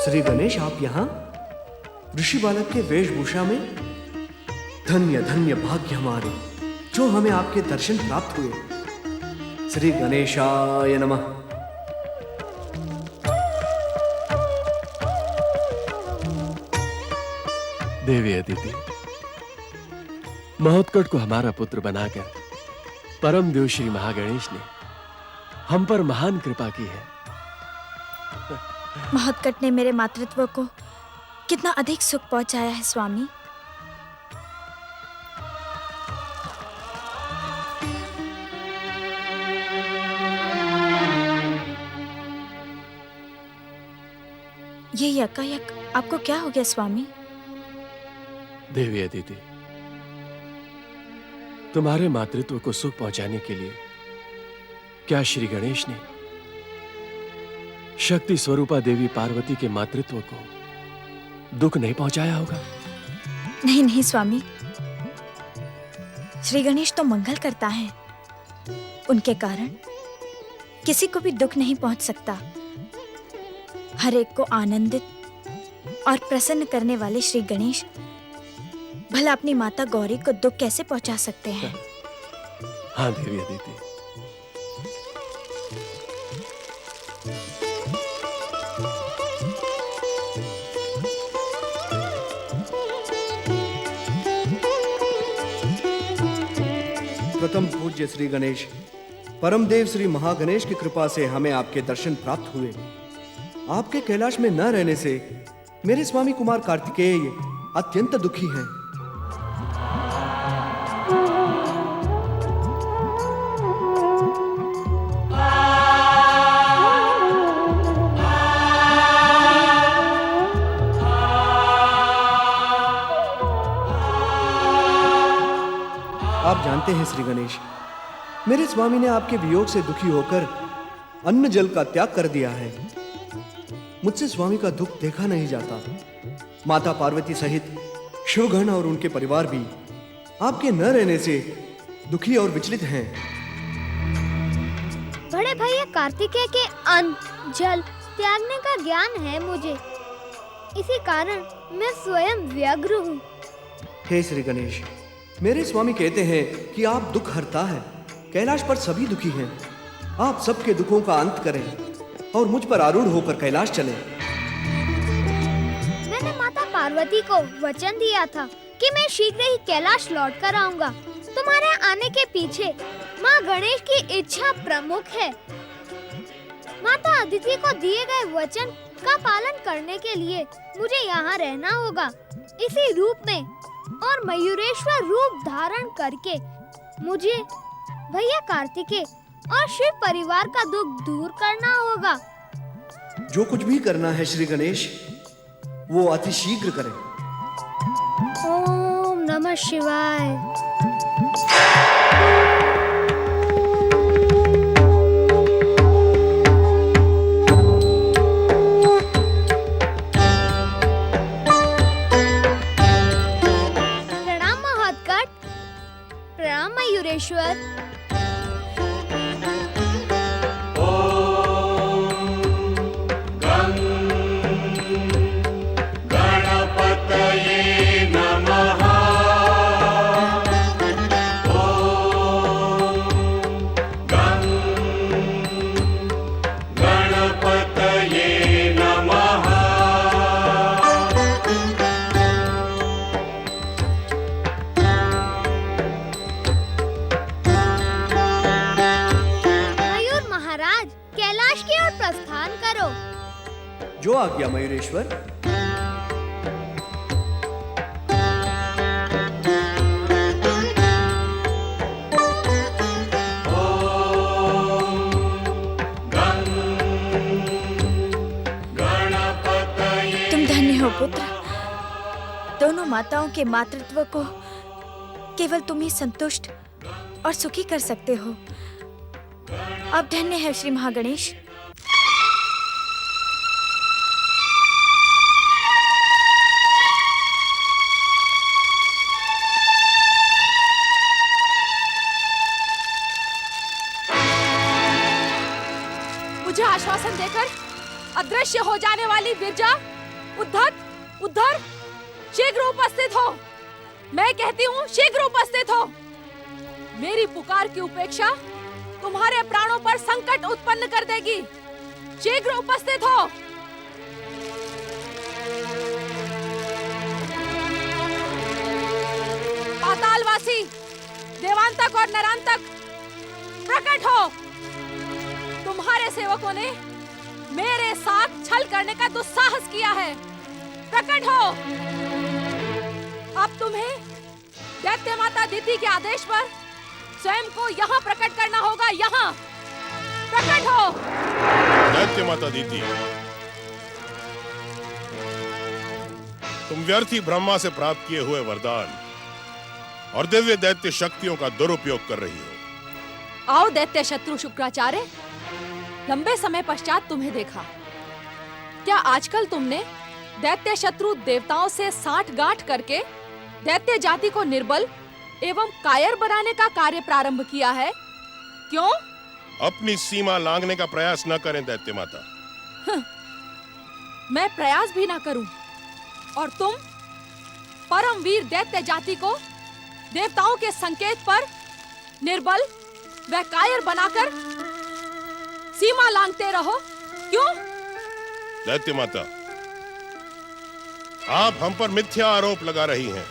श्री गणेश, आप यहाँ ऋषि बालक के वेशभूषा में? धन्य धन्य भाग्य हमारे जो हमें आपके दर्शन प्राप्त हुए। श्री गणेशाय नमः। देवी अदिति, महोत्कट को हमारा पुत्र बनाकर परम देव श्री महागणेश ने हम पर महान कृपा की है। महोत्कट ने मेरे मातृत्व को कितना अधिक सुख पहुंचाया है स्वामी। ये यकायक आपको क्या हो गया स्वामी? देवी अदिति, तुम्हारे मातृत्व को सुख पहुंचाने के लिए क्या श्री गणेश ने शक्ति स्वरूपा देवी पार्वती के मातृत्व को दुख नहीं पहुंचाया होगा? नहीं नहीं स्वामी, श्री गणेश तो मंगल करता है, उनके कारण किसी को भी दुख नहीं पहुंच सकता। हर एक को आनंदित और प्रसन्न करने वाले श्री गणेश भला अपनी माता गौरी को दुख कैसे पहुंचा सकते हैं? हाँ देवी अदिति, प्रथम पूज्य श्री गणेश, परमदेव श्री महागणेश की कृपा से हमें आपके दर्शन प्राप्त हुए। आपके कैलाश में न रहने से मेरे स्वामी कुमार कार्तिकेय अत्यंत दुखी हैं। आप जानते हैं श्री गणेश, मेरे स्वामी ने आपके वियोग से दुखी होकर अन्न जल का त्याग कर दिया है। मुझसे स्वामी का दुख देखा नहीं जाता। माता पार्वती सहित शिवगण और उनके परिवार भी आपके न रहने से दुखी और विचलित हैं। बड़े भैया कार्तिकेय के अन्न जल त्यागने का ज्ञान है मुझे, इसी कारण मैं स्वयं व्यग्र हूँ। हे श्री गणेश, मेरे स्वामी कहते हैं कि आप दुख हरता है, कैलाश पर सभी दुखी हैं। आप सबके दुखों का अंत करें और मुझ पर आरूढ़ होकर कैलाश चलें। मैंने माता पार्वती को वचन दिया था कि मैं शीघ्र ही कैलाश लौट कर आऊंगा। तुम्हारे आने के पीछे माँ गणेश की इच्छा प्रमुख है। माता अदिति को दिए गए वचन का पालन करने के लिए मुझे यहाँ रहना होगा। इसी रूप में और मयूरेश्वर रूप धारण करके मुझे भैया कार्तिकेय और शिव परिवार का दुख दूर करना होगा। जो कुछ भी करना है श्री गणेश, वो अति शीघ्र करें। ओम नमः शिवाय। प्रणाम महोत्कट, प्रणाम मयूरेश्वर। जो आ गया मयूरेश्वर। तुम धन्य हो पुत्र। दोनों माताओं के मातृत्व को केवल तुम ही संतुष्ट और सुखी कर सकते हो। अब धन्य है श्री महागणेश। मुझे आश्वासन देकर अदृश्य हो जाने वाली विरजा उद्धत, उद्धर, शीघ्र उपस्थित हो। मैं कहती हूँ शीघ्र उपस्थित हो। मेरी पुकार की उपेक्षा तुम्हारे प्राणों पर संकट उत्पन्न कर देगी। शीघ्र उपस्थित हो। पातालवासी, देवांतक और नरांतक, प्रकट हो। तुम्हारे सेवकों ने मेरे साथ छल करने का दुस्साहस किया है। प्रकट हो। अब तुम्हें दैत्य माता दिति के आदेश पर स्वयं को यहाँ प्रकट करना होगा। यहाँ प्रकट हो। दैत्य माता दिति, तुम व्यर्थी ब्रह्मा से प्राप्त किए हुए वरदान और दिव्य दैत्य शक्तियों का दुरुपयोग कर रही हो। आओ दैत्य शत्रु शुक्राचार्य, लंबे समय पश्चात तुम्हें देखा। क्या आजकल तुमने दैत्य शत्रु देवताओं से साठगांठ करके दैत्य जाति को निर्बल एवं कायर बनाने का कार्य प्रारंभ किया है? क्यों? अपनी सीमा लांघने का प्रयास न करें दैत्य माता। मैं प्रयास भी ना करूं और तुम परमवीर दैत्य जाति को देवताओं के संकेत पर निर्बल व कायर बनाकर सीमा लांघते रहो। क्यों? दैत्य माता, आप हम पर मिथ्या आरोप लगा रही हैं।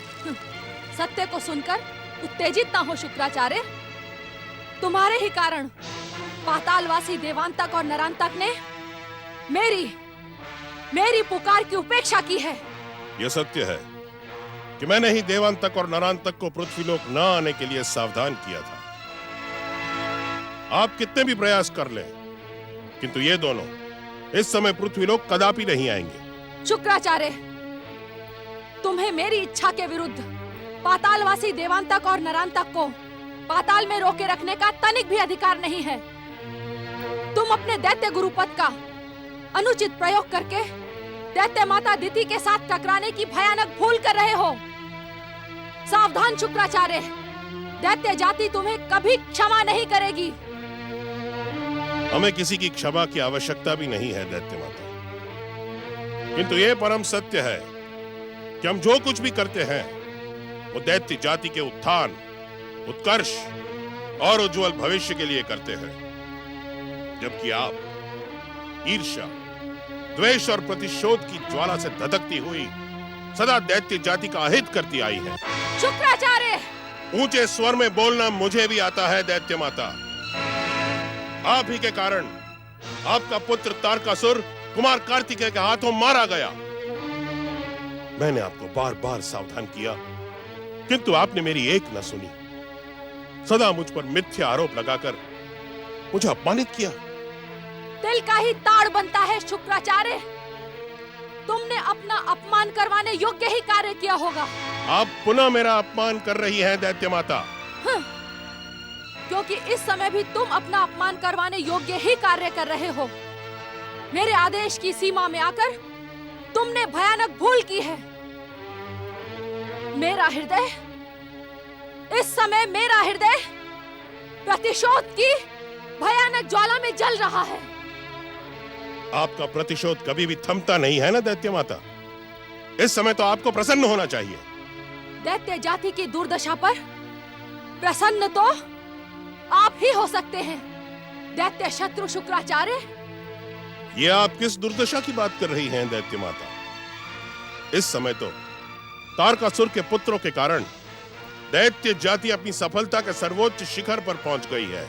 सत्य को सुनकर उत्तेजित ना हो शुक्राचार्य। तुम्हारे ही कारण पातालवासी देवांतक और नरांतक ने मेरी पुकार की उपेक्षा की है। यह सत्य है कि मैंने ही देवांतक और नरांतक को पृथ्वीलोक न आने के लिए सावधान किया था। आप कितने भी प्रयास कर लें, किंतु ये दोनों इस समय पृथ्वीलोक कदापि नहीं आएंगे। शुक्राचार्य, तुम्हें मेरी इच्छा के विरुद्ध पातालवासी देवांतक और नरांतक को पाताल में रोके रखने का तनिक भी अधिकार नहीं है। तुम अपने दैत्य गुरुपद का अनुचित प्रयोग करके दैत्य माता दिति के साथ टकराने की भयानक भूल कर रहे हो। सावधान शुक्राचार्य, दैत्य जाति तुम्हें कभी क्षमा नहीं करेगी। हमें किसी की क्षमा की आवश्यकता भी नहीं है दैत्य माता, किंतु यह परम सत्य है कि हम जो कुछ भी करते हैं वो दैत्य जाति के उत्थान, उत्कर्ष और उज्जवल भविष्य के लिए करते हैं, जबकि आप ईर्ष्या, द्वेष और प्रतिशोध की ज्वाला से धधकती हुई सदा दैत्य जाति का अहित करती आई है। शुक्राचार्य, ऊंचे स्वर में बोलना मुझे भी आता है दैत्य माता। आप ही के कारण आपका पुत्र तारकासुर कुमार कार्तिकेय के हाथों मारा गया। मैंने आपको बार बार सावधान किया, किंतु आपने मेरी एक न सुनी। सदा मुझ पर मिथ्या आरोप लगाकर मुझे अपमानित किया। दिल का ही ताड़ बनता है शुक्राचार्य। तुमने अपना अपमान करवाने योग्य ही कार्य किया होगा। आप पुनः मेरा अपमान कर रही हैं दैत्य माता। क्योंकि इस समय भी तुम अपना अपमान करवाने योग्य ही कार्य कर रहे हो। मेरे आदेश की सीमा में आकर तुमने भयानक भूल की है। मेरा हृदय इस समय प्रतिशोध की भयानक ज्वाला में जल रहा है। आपका प्रतिशोध कभी भी थमता नहीं है ना दैत्य माता। इस समय तो आपको प्रसन्न होना चाहिए। दैत्य जाति की दुर्दशा पर प्रसन्न तो आप ही हो सकते हैं दैत्य शत्रु शुक्राचार्य। ये आप किस दुर्दशा की बात कर रही हैं दैत्य माता? इस समय तो तारकासुर के पुत्रों के कारण दैत्य जाति अपनी सफलता के सर्वोच्च शिखर पर पहुंच गई है।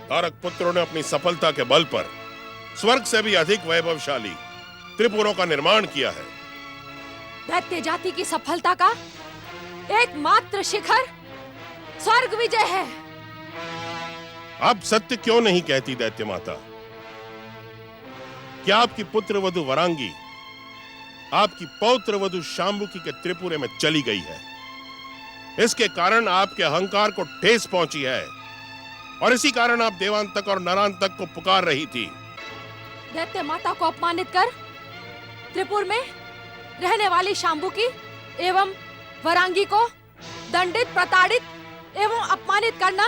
तारक पुत्रों ने अपनी सफलता के बल पर स्वर्ग से भी अधिक वैभवशाली त्रिपुरों का निर्माण किया है। दैत्य जाति की सफलता का एकमात्र शिखर स्वर्ग विजय है। आप सत्य क्यों नहीं कहती दैत्य माता? क्या आपकी पुत्र वधु वरांगी आपकी पौत्र वधु शांबुकी के त्रिपुरे में चली गई है? इसके कारण आपके अहंकार को ठेस पहुंची है और इसी कारण आप देवांतक और नरांतक को पुकार रही थी। दैत्य माता को अपमानित कर त्रिपुर में रहने वाली शांबुकी एवं वरांगी को दंडित, प्रताड़ित एवं अपमानित करना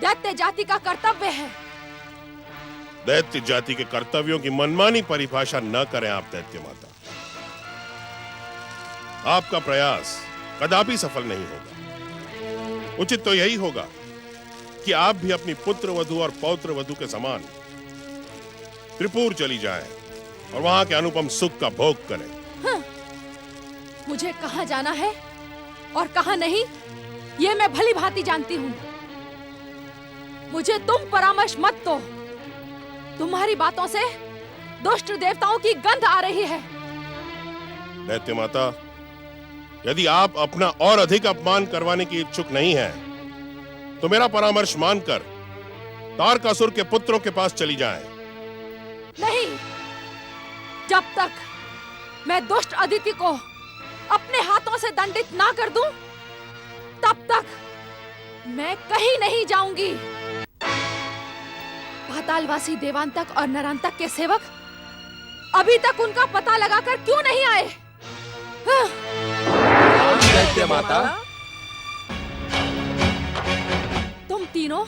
दैत्य जाति का कर्तव्य है। दैत्य जाति के कर्तव्यों की मनमानी परिभाषा न करें आप दैत्य माता। आपका प्रयास कदापि सफल नहीं होगा। उचित तो यही होगा कि आप भी अपनी पुत्र वधू और पौत्र वधू के समान त्रिपुर चली जाएं और वहां के अनुपम सुख का भोग करें। हाँ, मुझे कहां जाना है और कहां नहीं, ये मैं भली भांति जानती हूँ। मुझे तुम परामर्श मत दो। तुम्हारी बातों से दुष्ट देवताओं की गंध आ रही है। दैत्य माता, यदि आप अपना और अधिक अपमान करवाने की इच्छुक नहीं हैं, तो मेरा परामर्श मानकर तारकासुर के पुत्रों के पास चली जाएं। नहीं, जब तक मैं दुष्ट अदिति को अपने हाथों से दंडित ना कर दूं, तब तक मैं कहीं नहीं जाऊंगी। पातालवासी देवांतक और नरांतक के सेवक अभी तक उनका पता लगाकर क्यों नहीं आए? हाँ। दैत्य माता, तुम तीनों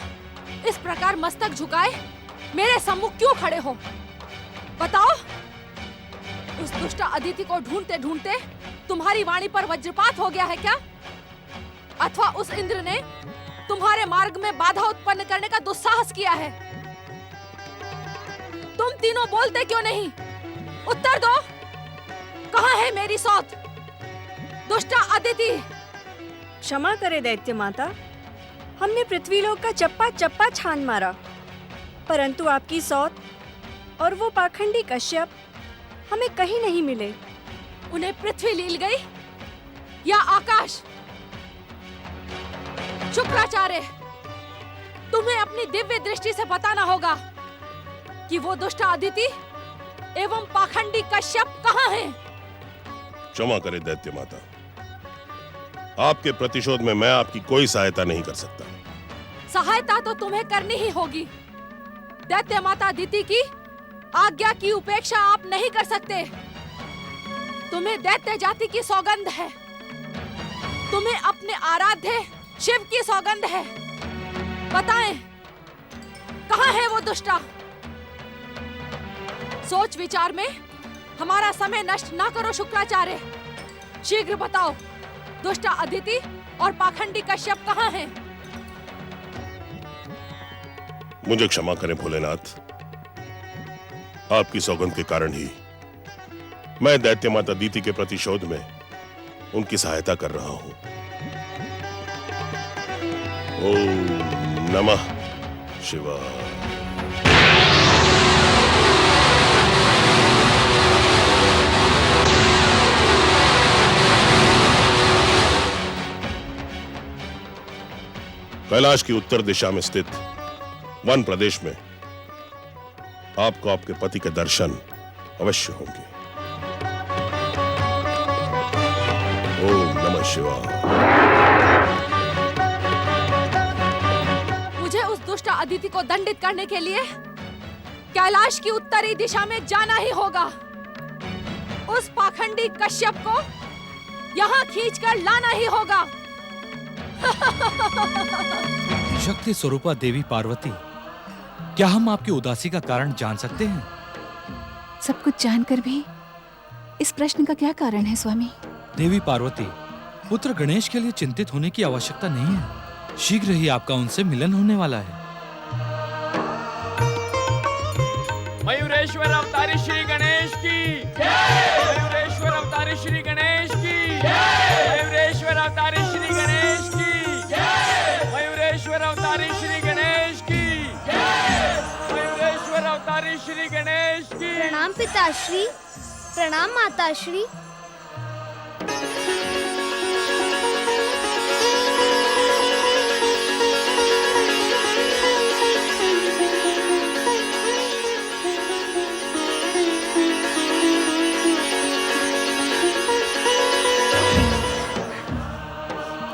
इस प्रकार मस्तक झुकाए मेरे सम्मुख क्यों खड़े हो? बताओ, उस दुष्ट अदिति को ढूंढते ढूंढते तुम्हारी वाणी पर वज्रपात हो गया है क्या? अथवा उस इंद्र ने तुम्हारे मार्ग में बाधा उत्पन्न करने का दुस्साहस किया है? तुम तीनों बोलते क्यों नहीं? उत्तर दो। कहाँ है मेरी सौत, दुष्ट अदिति? क्षमा करे दैत्य माता, हमने पृथ्वीलोक का चप्पा चप्पा छान मारा, परंतु आपकी सौत और वो पाखंडी कश्यप हमें कहीं नहीं मिले। उन्हें पृथ्वी लील गई या आकाश? शुक्राचार्य, तुम्हें अपनी दिव्य दृष्टि से बताना होगा कि वो दुष्ट अदिति एवं पाखंडी कश्यप कहाँ हैं? क्षमा करें दैत्य माता, आपके प्रतिशोध में मैं आपकी कोई सहायता नहीं कर सकता। सहायता तो तुम्हें करनी ही होगी। दैत्य माता अदिति की आज्ञा की उपेक्षा आप नहीं कर सकते। तुम्हें दैत्य जाति की सौगंध है, तुम्हें अपने आराध्य शिव की सौगंध है। बताएं, कहाँ है वो दुष्टा? सोच विचार में हमारा समय नष्ट ना करो शुक्राचार्य। शीघ्र बताओ, दुष्ट अदिति और पाखंडी कश्यप कहाँ हैं? मुझे क्षमा करें भोलेनाथ, आपकी सौगंध के कारण ही मैं दैत्य माता अदिति के प्रतिशोध में उनकी सहायता कर रहा हूं। ओम नमः शिवाय। कैलाश की उत्तर दिशा में स्थित वन प्रदेश में आपको आपके पति के दर्शन अवश्य होंगे। ओम नमः शिवाय। मुझे उस दुष्ट अदिति को दंडित करने के लिए कैलाश की उत्तरी दिशा में जाना ही होगा। उस पाखंडी कश्यप को यहाँ खींचकर लाना ही होगा। शक्ति स्वरूपा देवी पार्वती, क्या हम आपकी उदासी का कारण जान सकते हैं? सब कुछ जानकर भी इस प्रश्न का क्या कारण है स्वामी? देवी पार्वती, पुत्र गणेश के लिए चिंतित होने की आवश्यकता नहीं है। शीघ्र ही आपका उनसे मिलन होने वाला है। मयूरेश्वर अवतारी श्री गणेश की जय। मयूरेश्वर अवतारी श्री गणेश की जय। मयूरेश्वर अवतारी श्री गणेश की जय। मयूरेश्वर अवतारी श्री गणेश की जय। मयूरेश्वर अवतारी श्री गणेश की। प्रणाम पिताश्री, प्रणाम माताश्री।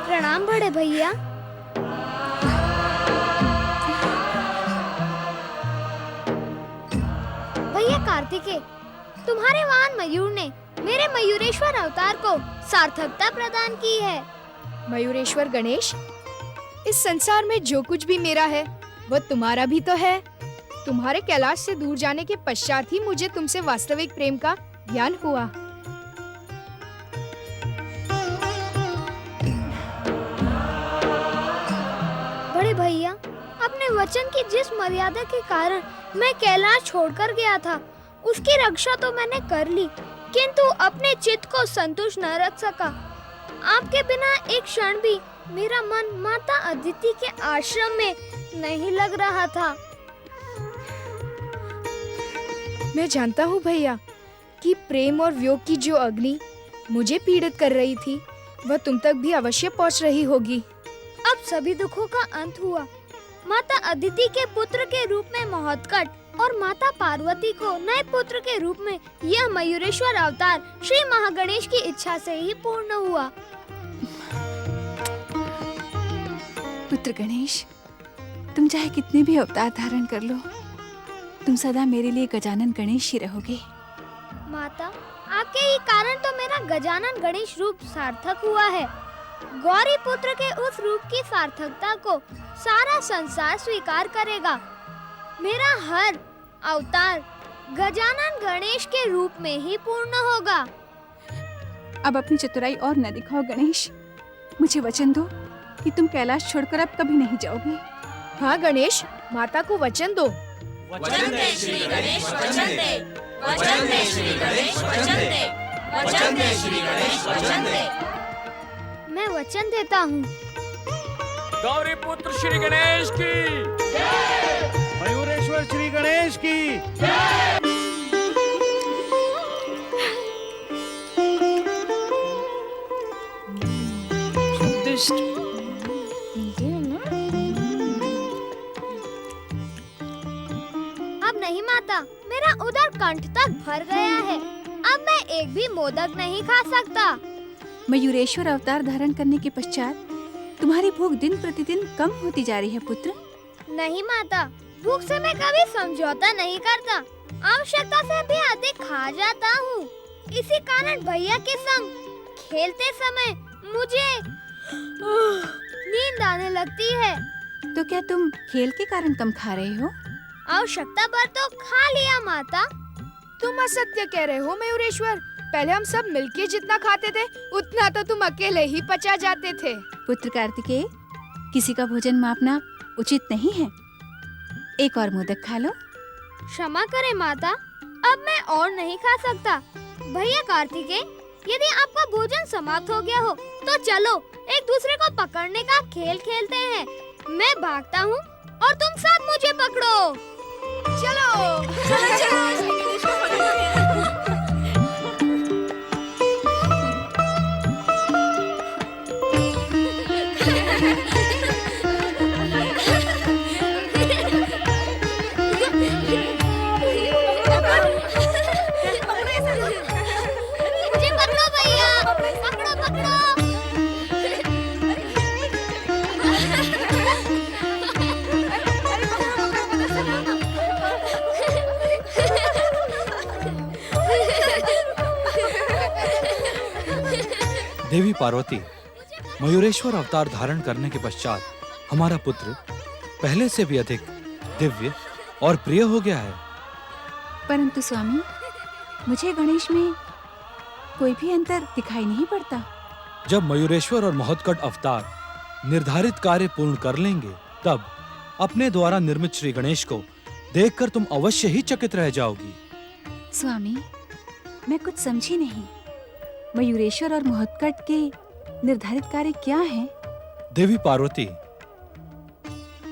प्रणाम बड़े भैया। भैया कार्तिकेय, तुम्हारे वाहन मयूर ने मेरे मयूरेश्वर अवतार को सार्थकता प्रदान की है। मयूरेश्वर गणेश, इस संसार में जो कुछ भी मेरा है वो तुम्हारा भी तो है। तुम्हारे कैलाश से दूर जाने के पश्चात ही मुझे तुमसे वास्तविक प्रेम का ज्ञान हुआ। अपने वचन की जिस मर्यादा के कारण मैं कैलाश छोड़कर गया था, उसकी रक्षा तो मैंने कर ली, किंतु अपने चित्त को संतुष्ट न रख सका। आपके बिना एक क्षण भी मेरा मन माता अदिति के आश्रम में नहीं लग रहा था। मैं जानता हूँ भैया कि प्रेम और वियोग की जो अग्नि मुझे पीड़ित कर रही थी, वह तुम तक भी अवश्य पहुँच रही होगी। अब सभी दुखों का अंत हुआ। माता अदिति के पुत्र के रूप में महोत्कट और माता पार्वती को नए पुत्र के रूप में यह मयूरेश्वर अवतार श्री महागणेश की इच्छा से ही पूर्ण हुआ। पुत्र गणेश, तुम चाहे कितने भी अवतार धारण कर लो, तुम सदा मेरे लिए गजानन गणेश ही रहोगे। माता, आपके ही कारण तो मेरा गजानन गणेश रूप सार्थक हुआ है। गौरी पुत्र के उस रूप की सार्थकता को सारा संसार स्वीकार करेगा। मेरा हर अवतार गजानन गणेश के रूप में ही पूर्ण होगा। अब अपनी चतुराई और न दिखाओ गणेश, मुझे वचन दो कि तुम कैलाश छोड़कर अब कभी नहीं जाओगे। हाँ गणेश, माता को वचन दो। वचन दे श्री गणेश, वचन दे। वचन दे श्री गणेश, वचन दे। वचन दे श्री गणेश, वचन दे। मैं वचन देता हूँ। गौरी पुत्र श्री गणेश की जय। मयूरेश्वर श्री गणेश की जय। अब नहीं माता, मेरा उदर कंठ तक भर गया है। अब मैं एक भी मोदक नहीं खा सकता। मयूरेश्वर अवतार धारण करने के पश्चात तुम्हारी भूख दिन प्रतिदिन कम होती जा रही है पुत्र। नहीं माता, भूख से मैं कभी समझौता नहीं करता। आवश्यकता से भी अधिक खा जाता हूँ। इसी कारण भैया के संग खेलते समय मुझे नींद आने लगती है। तो क्या तुम खेल के कारण कम खा रहे हो? आवश्यकता पर तो खा लिया माता। तुम असत्य कह रहे हो मयूरेश्वर। पहले हम सब मिलके जितना खाते थे, उतना तो तुम अकेले ही पचा जाते थे। पुत्र कार्तिकेय, किसी का भोजन मापना उचित नहीं है। एक और मोदक खा लो। क्षमा करें माता, अब मैं और नहीं खा सकता। भैया कार्तिकेय, यदि आपका भोजन समाप्त हो गया हो तो चलो एक दूसरे को पकड़ने का खेल खेलते हैं। मैं भागता हूँ और तुम सब मुझे पकड़ो। चलो चलो चलो। मुझे पकड़ो भैया, पकड़ो पकड़ो। देवी पार्वती, मयूरेश्वर अवतार धारण करने के पश्चात हमारा पुत्र पहले से भी अधिक दिव्य और प्रिय हो गया है। परंतु स्वामी, मुझे गणेश में कोई भी अंतर दिखाई नहीं पड़ता। जब मयूरेश्वर और महोत्कट अवतार निर्धारित कार्य पूर्ण कर लेंगे, तब अपने द्वारा निर्मित श्री गणेश को देखकर तुम अवश्य ही चकित रह जाओगी। स्वामी, मैं कुछ समझी नहीं। मयूरेश्वर और महोत्कट के निर्धारित कार्य क्या हैं? देवी पार्वती,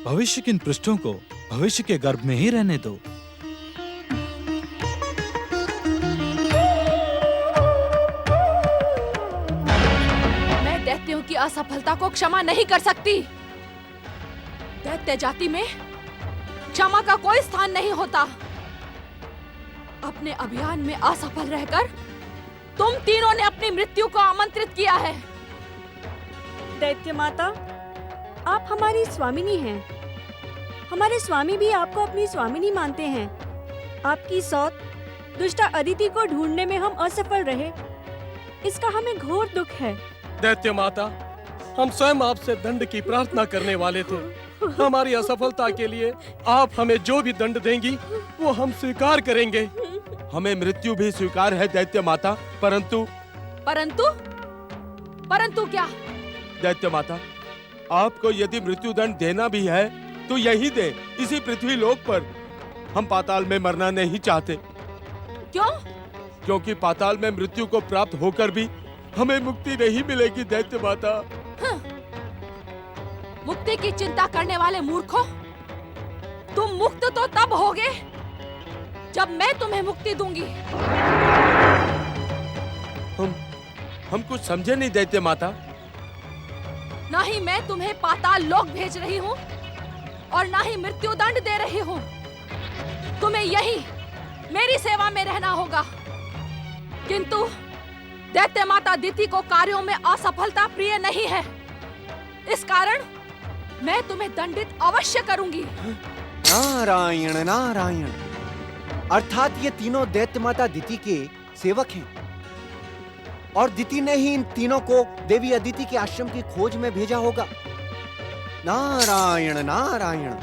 भविष्य के इन पृष्ठों को भविष्य के गर्भ में ही रहने दो। मैं दैत्यों की असफलता को क्षमा नहीं कर सकती। दैत्य जाति में क्षमा का कोई स्थान नहीं होता। अपने अभियान में असफल रहकर तुम तीनों ने अपनी मृत्यु को आमंत्रित किया है। दैत्य माता, आप हमारी स्वामिनी हैं। हमारे स्वामी भी आपको अपनी स्वामिनी मानते हैं। आपकी सौत दुष्टा अदिति को ढूंढने में हम असफल रहे, इसका हमें घोर दुख है। दैत्य माता, हम स्वयं आपसे दंड की प्रार्थना करने वाले थे। हमारी असफलता के लिए आप हमें जो भी दंड देंगी वो हम स्वीकार करेंगे। हमें मृत्यु भी स्वीकार है दैत्य माता, परंतु परंतु क्या? दैत्य माता, आपको यदि मृत्यु दंड देना भी है तू यहीं दे, इसी पृथ्वी लोक पर। हम पाताल में मरना नहीं चाहते। क्यों? क्योंकि पाताल में मृत्यु को प्राप्त होकर भी हमें मुक्ति नहीं मिलेगी दैत्य माता। मुक्ति की चिंता करने वाले मूर्खों, तुम मुक्त तो तब होगे जब मैं तुम्हें मुक्ति दूंगी। हम कुछ समझे नहीं दैत्य माता। ना ही मैं तुम्हें पाताल लोक भेज रही हूँ और ना ही मृत्यु दंड दे रही हूँ। तुम्हें यही मेरी सेवा में रहना होगा। किंतु दैत्य माता दिति को कार्यों में असफलता प्रिय नहीं है। इस कारण मैं तुम्हें दंडित अवश्य करूंगी। नारायण नारायण, अर्थात ये तीनों दैत्य माता दिति के सेवक हैं और दिति ने ही इन तीनों को देवी अदिति के आश्रम की खोज में भेजा होगा। नारायण नारायण।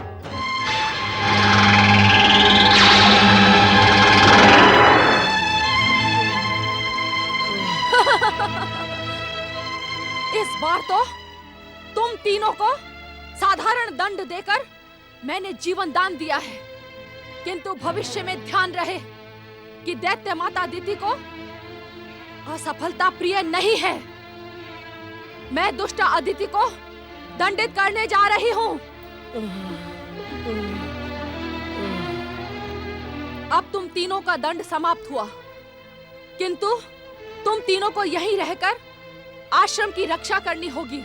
इस बार तो तुम तीनों को साधारण दंड देकर मैंने जीवन दान दिया है, किंतु भविष्य में ध्यान रहे कि दैत्य माता दिति को असफलता प्रिय नहीं है। मैं दुष्ट अदिति को दंडित करने जा रही हूँ। अब तुम तीनों का दंड समाप्त हुआ, किंतु तुम तीनों को यहीं रहकर आश्रम की रक्षा करनी होगी।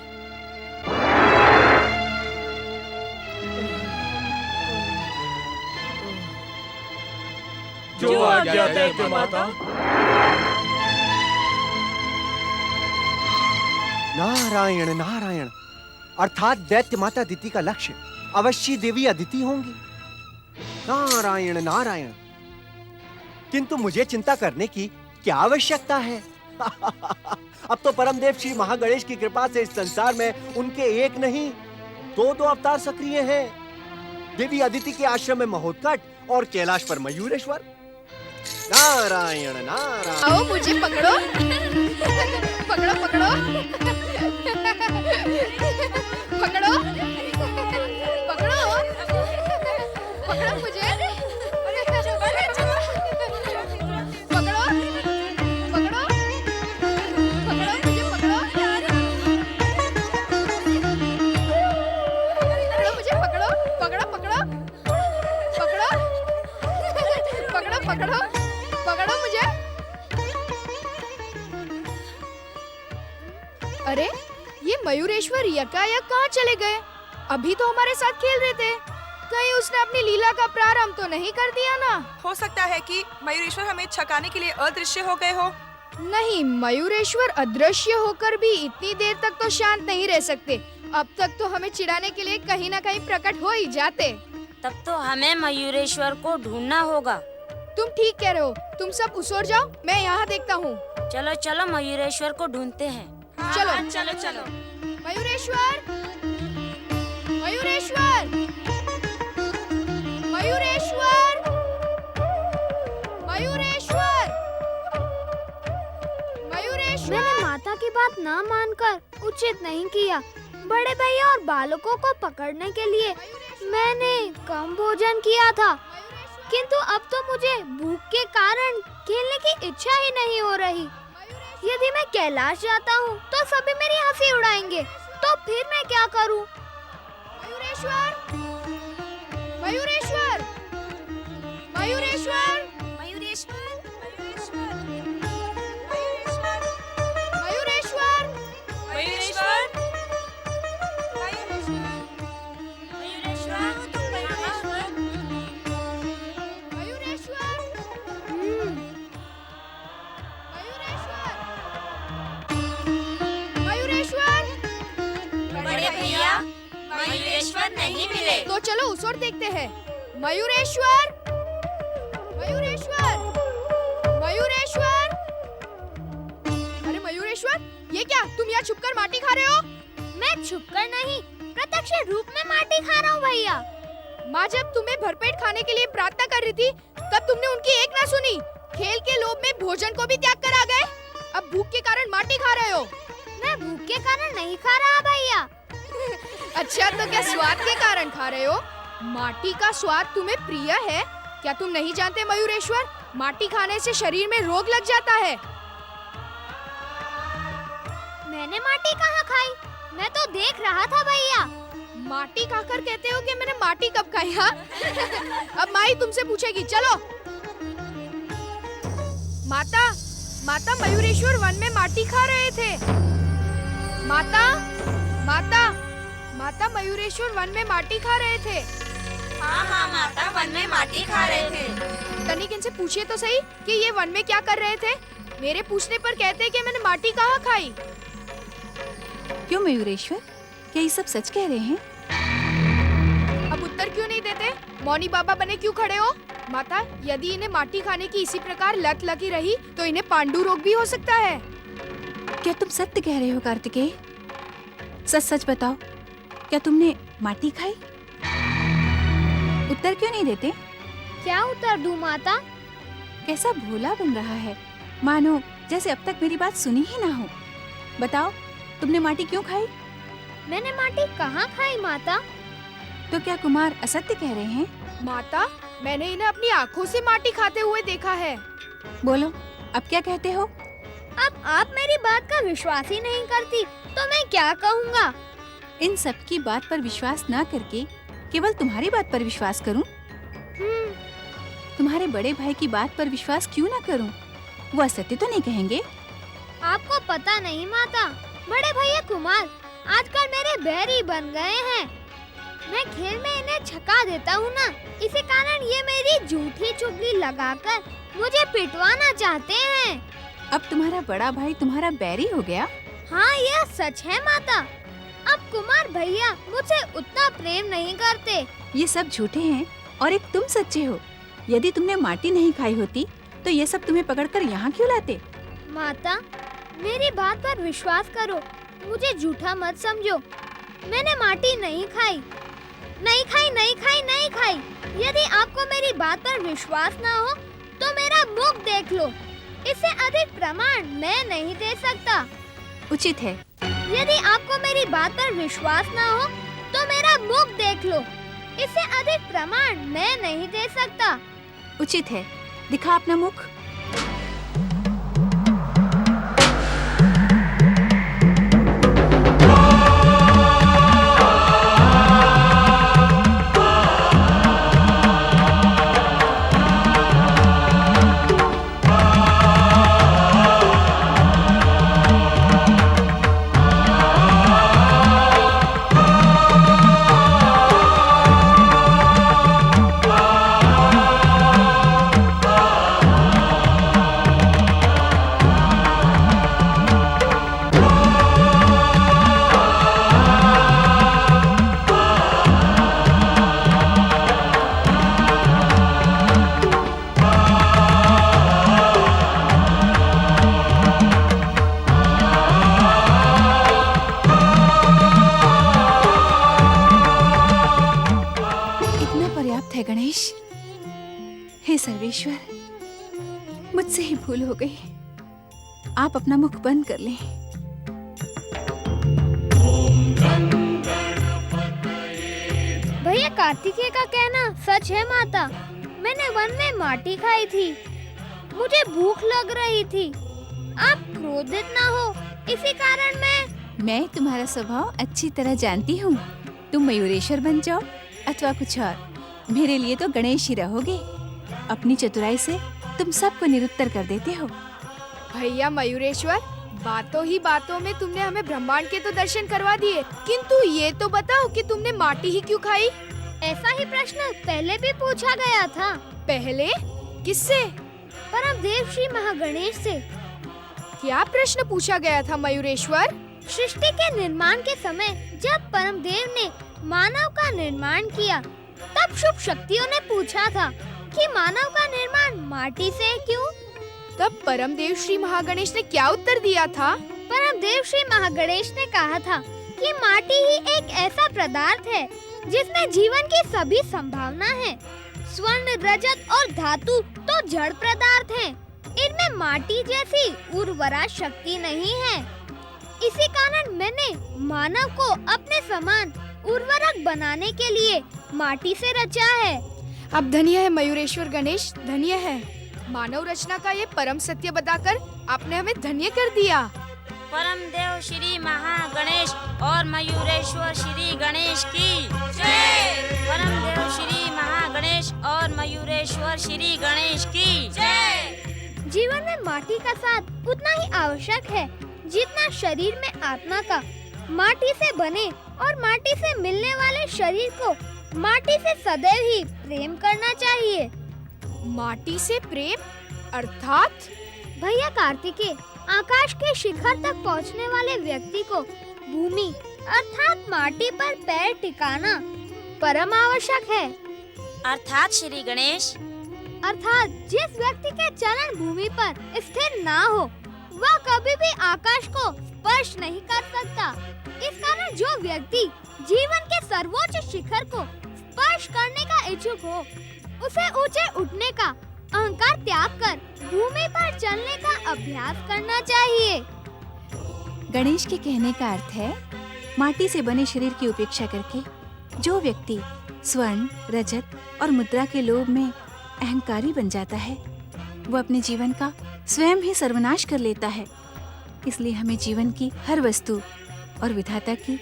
जो आज्ञा दैत्य माता। नारायण नारायण, अर्थात दैत्य माता दिति का लक्ष्य अवश्य देवी अदिति होंगी। नारायण नारायण, किंतु मुझे चिंता करने की क्या आवश्यकता है? अब तो परमदेव श्री महागणेश की कृपा से इस संसार में उनके एक नहीं दो अवतार सक्रिय हैं। देवी अदिति के आश्रम में महोत्कट और कैलाश पर मयूरेश्वर। नारायण नारायण। आओ मुझे पकड़ो। पकड़ो पकड़ो पकड़ो पकड़ो पकड़ो मुझे। पकड़ो पकड़ो पकड़ो मुझे। पकड़ो मुझे। पकड़ो पकड़ो पकड़ो पकड़ो पकड़ो पकड़ो मुझे। अरे ये मयूरेश्वर यकायक कहाँ चले गए? अभी तो हमारे साथ खेल रहे थे। कहीं उसने अपनी लीला का प्रारंभ तो नहीं कर दिया ना? हो सकता है कि मयूरेश्वर हमें छकाने के लिए अदृश्य हो गए हो। नहीं, मयूरेश्वर अदृश्य होकर भी इतनी देर तक तो शांत नहीं रह सकते। अब तक तो हमें चिढ़ाने के लिए कहीं ना कहीं प्रकट हो ही जाते। तब तो हमें मयूरेश्वर को ढूंढना होगा। तुम ठीक कह रहे हो। तुम सब उसोर जाओ, मैं यहाँ देखता हूँ। चलो चलो मयूरेश्वर को ढूंढते हैं। चलो चलो चलो। मयूरेश्वर, मयूरेश्वर, मयूरेश्वर, मयूरेश्वर, मयूरेश्वर। मैंने माता की बात ना मानकर उचित नहीं किया। बड़े भैया और बालकों को पकड़ने के लिए मैंने कम भोजन किया था, किंतु अब तो मुझे भूख के कारण खेलने की इच्छा ही नहीं हो रही। यदि मैं कैलाश जाता हूँ तो सभी मेरी हंसी उड़ाएंगे, तो फिर मैं क्या करूँ? मयूरेश्वर, मयूरेश्वर, मयूरेश्वर, मयूरेश्वर, मयूरेश्वर, मयूरेश्वर, मयूरेश्वर, मयूरेश्वर नहीं मिले। तो चलो उस ओर देखते हैं। मयूरेश्वर, मयूरेश्वर, मयूरेश्वर। अरे मयूरेश्वर, ये क्या तुम यहाँ छुपकर माटी खा रहे हो? मैं छुपकर नहीं, प्रत्यक्ष रूप में माटी खा रहा हूँ भैया। माँ जब तुम्हें भरपेट खाने के लिए प्रार्थना कर रही थी, तब तुमने उनकी एक ना सुनी। खेल के लोभ में भोजन को भी त्याग कर आ गए। अब भूख के कारण माटी खा रहे हो। मैं भूख के कारण नहीं खा रहा भैया। अच्छा, तो क्या स्वाद के कारण खा रहे हो? माटी का स्वाद तुम्हें प्रिय है? क्या तुम नहीं जानते मयूरेश्वर, माटी खाने से शरीर में रोग लग जाता है। मैंने माटी कहाँ खाई? मैं तो देख रहा था भैया। माटी खाकर कहते हो कि मैंने माटी कब खाई? हाँ? अब माई तुमसे पूछेगी, चलो। माता, माता मयूरेश्वर वन में माटी खा रहे थे। माता, माता, माता मयूरेश्वर वन में माटी खा रहे थे। हाँ हाँ माता, वन में माटी खा रहे थे। तनिक इनसे पूछिए तो सही कि ये वन में क्या कर रहे थे। मेरे पूछने पर कहते हैं कि मैंने माटी कहाँ खाई। क्यों मयूरेश्वर, क्या ये सब सच कह रहे हैं? अब उत्तर क्यों नहीं देते? मौनी बाबा बने क्यों खड़े हो? माता, यदि इन्हें माटी खाने की इसी प्रकार लत लगी रही तो इन्हें पांडु रोग भी हो सकता है। क्या तुम सत्य कह रहे हो कार्तिकेय? सच सच बताओ, क्या तुमने माटी खाई? उत्तर क्यों नहीं देते? क्या उत्तर दूं माता? कैसा भोला बन रहा है, मानो जैसे अब तक मेरी बात सुनी ही ना हो। बताओ, तुमने माटी क्यों खाई? मैंने माटी कहाँ खाई माता? तो क्या कुमार असत्य कह रहे हैं? माता, मैंने इन्हें अपनी आँखों से माटी खाते हुए देखा है। बोलो, अब क्या कहते हो? अब आप मेरी बात का विश्वास ही नहीं करती तो मैं क्या कहूँगा? इन सब की बात पर विश्वास न करके केवल तुम्हारी बात पर विश्वास करूं? तुम्हारे बड़े भाई की बात पर विश्वास क्यों न करूं? वो असत्य तो नहीं कहेंगे? आपको पता नहीं माता, बड़े भैया कुमार आजकल मेरे बैरी बन गए हैं। मैं खेल में इन्हें छका देता हूँ ना, इसी कारण ये मेरी झूठी चुगली लगाकर मुझे पिटवाना चाहते हैं। अब तुम्हारा बड़ा भाई तुम्हारा बैरी हो गया? हाँ, यह सच है माता। अब कुमार भैया मुझसे उतना प्रेम नहीं करते। ये सब झूठे हैं और एक तुम सच्चे हो। यदि तुमने माटी नहीं खाई होती तो ये सब तुम्हें पकड़कर यहाँ क्यों लाते? माता, मेरी बात पर विश्वास करो, मुझे झूठा मत समझो। मैंने माटी नहीं खाई, नहीं खाई, नहीं खाई, नहीं खाई। यदि आपको मेरी बात पर विश्वास ना हो तो मेरा मुख देख लो, इससे अधिक प्रमाण मैं नहीं दे सकता। उचित है। यदि आपको मेरी बात पर विश्वास ना हो तो मेरा मुख देख लो, इससे अधिक प्रमाण मैं नहीं दे सकता। उचित है, दिखा अपना मुख। है गणेश। हे सर्वेश्वर, मुझसे ही भूल हो गई। आप अपना मुख बंद कर लें। भैया कार्तिकेय का कहना सच है माता। मैंने वन में माटी खाई थी, मुझे भूख लग रही थी। आप क्रोधित ना हो, इसी कारण मैं तुम्हारा स्वभाव अच्छी तरह जानती हूँ। तुम मयूरेश्वर बन जाओ अथवा कुछ और, मेरे लिए तो गणेश ही रहोगे। अपनी चतुराई से तुम सबको निरुत्तर कर देते हो। भैया मयूरेश्वर, बातों ही बातों में तुमने हमें ब्रह्मांड के तो दर्शन करवा दिए, किंतु ये तो बताओ कि तुमने माटी ही क्यों खाई? ऐसा ही प्रश्न पहले भी पूछा गया था। पहले? किससे? परम देव श्री महागणेश से। क्या प्रश्न पूछा गया था मयूरेश्वर? सृष्टि के निर्माण के समय जब परम देव ने मानव का निर्माण किया, तब शुभ शक्तियों ने पूछा था कि मानव का निर्माण माटी से क्यों? तब परम देव श्री महागणेश ने क्या उत्तर दिया था? परम देव श्री महागणेश ने कहा था कि माटी ही एक ऐसा पदार्थ है जिसमें जीवन की सभी संभावना है। स्वर्ण, रजत और धातु तो जड़ पदार्थ हैं। इनमें माटी जैसी उर्वरा शक्ति नहीं है। इसी कारण मैंने मानव को अपने समान उर्वरक बनाने के लिए माटी से रचा है। अब धन्य है मयूरेश्वर गणेश, धन्य है। मानव रचना का ये परम सत्य बताकर आपने हमें धन्य कर दिया। परम देव श्री महागणेश और मयूरेश्वर श्री गणेश की जय। परम देव श्री महागणेश और मयूरेश्वर श्री गणेश की जय। जीवन में माटी का साथ उतना ही आवश्यक है जितना शरीर में आत्मा का। माटी से बने और माटी से मिलने वाले शरीर को माटी से सदैव ही प्रेम करना चाहिए। माटी से प्रेम अर्थात? भैया कार्तिकेय, आकाश के शिखर तक पहुंचने वाले व्यक्ति को भूमि अर्थात माटी पर पैर टिकाना परम आवश्यक है। अर्थात श्री गणेश? अर्थात जिस व्यक्ति के चरण भूमि पर स्थिर ना हो वह कभी भी आकाश को स्पर्श नहीं कर सकता। इस कारण जो व्यक्ति जीवन के सर्वोच्च शिखर को स्पर्श करने का इच्छुक हो उसे ऊंचे उठने का अहंकार त्याग कर भूमि पर चलने का अभ्यास करना चाहिए। गणेश के कहने का अर्थ है माटी से बने शरीर की उपेक्षा करके जो व्यक्ति स्वर्ण, रजत और मुद्रा के लोभ में अहंकारी बन जाता है वो अपने जीवन का स्वयं ही सर्वनाश कर लेता है। इसलिए हमें जीवन की हर वस्तु और विधाता की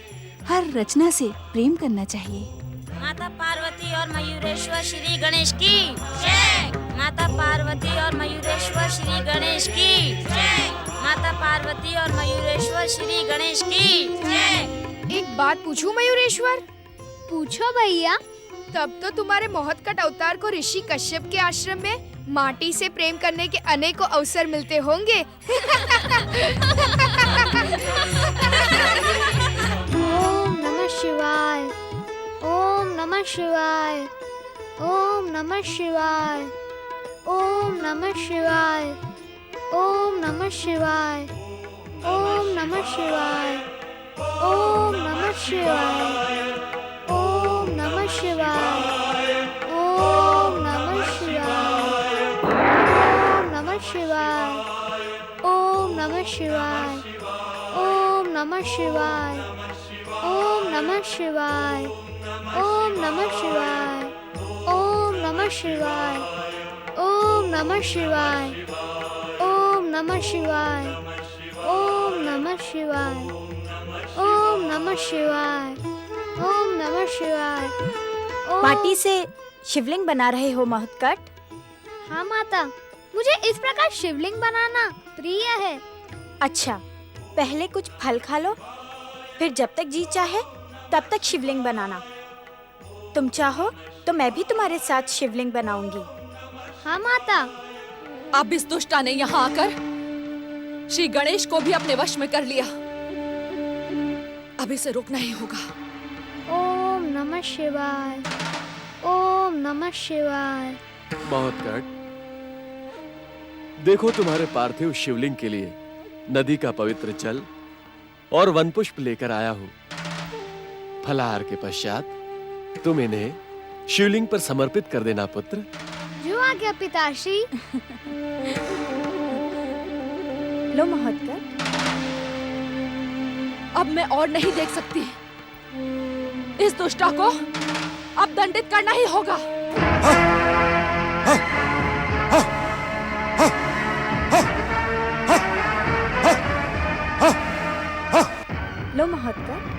हर रचना से प्रेम करना चाहिए। माता पार्वती और मयूरेश्वर श्री गणेश की जय। माता पार्वती और मयूरेश्वर श्री गणेश की जय। माता पार्वती और मयूरेश्वर श्री गणेश की जय। एक बात पूछूं मयूरेश्वर? पूछो भैया। तब तो तुम्हारे महोत्कट अवतार को ऋषि कश्यप के आश्रम में माटी से प्रेम करने के अनेकों अवसर मिलते होंगे। ओम नमः शिवाय, ओम नमः शिवाय, ओम नमः शिवाय, ओम नमः शिवाय, ओम नमः शिवाय, ओम नमः शिवाय, ओम नमः शिवाय, ओम नमः शिवाय, ओम नमः शिवाय, ओम नमः शिवाय, ओम नमः शिवाय, ओम नमः शिवाय, ओम नमः शिवाय, ओम नमः शिवाय, ओम नमः शिवाय, ओम नमः शिवाय, ओम नमः शिवाय, ओम नमः शिवाय, ओम नमः शिवाय, ओम नमः शिवाय। माटी से शिवलिंग बना रहे हो महोत्कट? हाँ माता, मुझे इस प्रकार शिवलिंग बनाना प्रिय है। अच्छा, पहले कुछ फल खा लो, फिर जब तक जी चाहे तब तक शिवलिंग बनाना। तुम चाहो तो मैं भी तुम्हारे साथ शिवलिंग बनाऊंगी। हाँ माता। अब इस दुष्टा ने यहाँ आकर श्री गणेश को भी अपने वश में कर लिया। अब इसे रोकना ही होगा। ओम नमः शिवाय, ओम नमः शिवाय। महोत्कट, देखो तुम्हारे पार्थिव शिवलिंग के लिए नदी का पवित्र जल और वन पुष्प लेकर आया हूँ। फलाहार के पश्चात तुम इन्हें शिवलिंग पर समर्पित कर देना पुत्र। जो आज्ञा पिताश्री। लो महोत्कट। अब मैं और नहीं देख सकती। इस दुष्टा को अब दंडित करना ही होगा। लो महोत्कट।